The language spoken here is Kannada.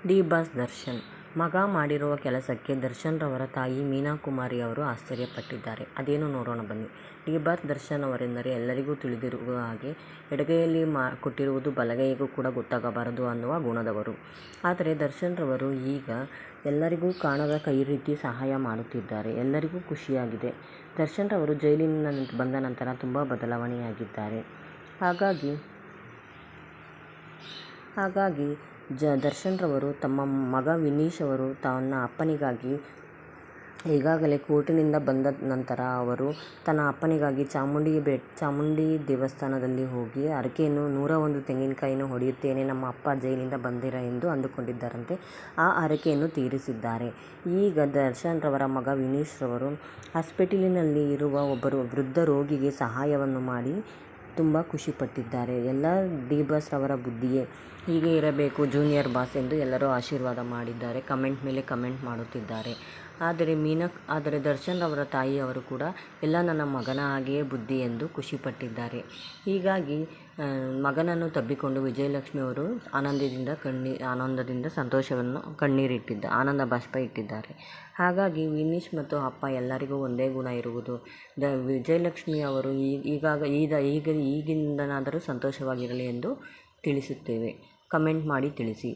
ಡಿ ಬಾಸ್ ದರ್ಶನ್ ಮಗ ಮಾಡಿರುವ ಕೆಲಸಕ್ಕೆ ದರ್ಶನ್ ರವರ ತಾಯಿ ಮೀನಾ ಕುಮಾರಿ ಅವರು ಆಶ್ಚರ್ಯಪಟ್ಟಿದ್ದಾರೆ. ಅದೇನು ನೋಡೋಣ ಬನ್ನಿ. ಡಿ ಬಾಸ್ ದರ್ಶನ್ ಅವರೆಂದರೆ ಎಲ್ಲರಿಗೂ ತಿಳಿದಿರುವ ಹಾಗೆ ಎಡಗೈಯಲ್ಲಿ ಕೊಟ್ಟಿರುವುದು ಬಲಗೈಗೂ ಕೂಡ ಗೊತ್ತಾಗಬಾರದು ಅನ್ನುವ ಗುಣದವರು. ಆದರೆ ದರ್ಶನ್ ರವರು ಈಗ ಎಲ್ಲರಿಗೂ ಕಾಣದ ಕೈ ರೀತಿ ಸಹಾಯ ಮಾಡುತ್ತಿದ್ದಾರೆ. ಎಲ್ಲರಿಗೂ ಖುಷಿಯಾಗಿದೆ. ದರ್ಶನ್ ರವರು ಜೈಲಿನಿಂದ ಬಂದ ನಂತರ ತುಂಬ ಬದಲಾವಣೆಯಾಗಿದ್ದಾರೆ. ಹಾಗಾಗಿ ದರ್ಶನ್ ರವರು ತಮ್ಮ ಮಗ ವಿನೀಶ್ ಅವರು ತನ್ನ ಅಪ್ಪನಿಗಾಗಿ ಈಗಾಗಲೇ ಕೋರ್ಟಿನಿಂದ ಬಂದ ನಂತರ ಅವರು ತನ್ನ ಅಪ್ಪನಿಗಾಗಿ ಚಾಮುಂಡಿ ದೇವಸ್ಥಾನದಲ್ಲಿ ಹೋಗಿ ಹರಕೆಯನ್ನು 101 ತೆಂಗಿನಕಾಯಿಯನ್ನು ಹೊಡೆಯುತ್ತೇನೆ, ನಮ್ಮ ಅಪ್ಪ ಜೈಲಿಂದ ಬಂದಿರ ಎಂದು ಅಂದುಕೊಂಡಿದ್ದಾರಂತೆ. ಆ ಹರಕೆಯನ್ನು ತೀರಿಸಿದ್ದಾರೆ. ಈಗ ದರ್ಶನ್ ರವರ ಮಗ ವಿನೀಶ್ ರವರು ಹಾಸ್ಪಿಟಲಿನಲ್ಲಿ ಇರುವ ಒಬ್ಬರು ವೃದ್ಧ ರೋಗಿಗೆ ಸಹಾಯವನ್ನು ಮಾಡಿ ತುಂಬ ಖುಷಿಪಟ್ಟಿದ್ದಾರೆ. ಎಲ್ಲ ಡಿ ಬಾಸ್ ರವರ ಬುದ್ಧಿಯೇ ಹೀಗೆ ಇರಬೇಕು ಜೂನಿಯರ್ ಬಾಸ್ ಎಂದು ಎಲ್ಲರೂ ಆಶೀರ್ವಾದ ಮಾಡಿದ್ದಾರೆ. ಕಮೆಂಟ್ ಮೇಲೆ ಕಮೆಂಟ್ ಮಾಡುತ್ತಿದ್ದಾರೆ. ಆದರೆ ದರ್ಶನ್ ರವರ ತಾಯಿಯವರು ಕೂಡ ಎಲ್ಲ ನನ್ನ ಮಗನ ಹಾಗೆಯೇ ಬುದ್ಧಿ ಎಂದು ಖುಷಿಪಟ್ಟಿದ್ದಾರೆ. ಹೀಗಾಗಿ ಮಗನನ್ನು ತಬ್ಬಿಕೊಂಡು ವಿಜಯಲಕ್ಷ್ಮಿ ಅವರು ಆನಂದದಿಂದ ಸಂತೋಷವನ್ನು ಆನಂದ ಬಾಷ್ಪ ಇಟ್ಟಿದ್ದಾರೆ. ಹಾಗಾಗಿ ವಿನೀಶ್ ಮತ್ತು ಅಪ್ಪ ಎಲ್ಲರಿಗೂ ಒಂದೇ ಗುಣ ಇರುವುದು. ವಿಜಯಲಕ್ಷ್ಮಿ ಅವರು ಈಗಿಂದನಾದರೂ ಸಂತೋಷವಾಗಿರಲಿ ಎಂದು ತಿಳಿಸುತ್ತೇವೆ. ಕಮೆಂಟ್ ಮಾಡಿ ತಿಳಿಸಿ.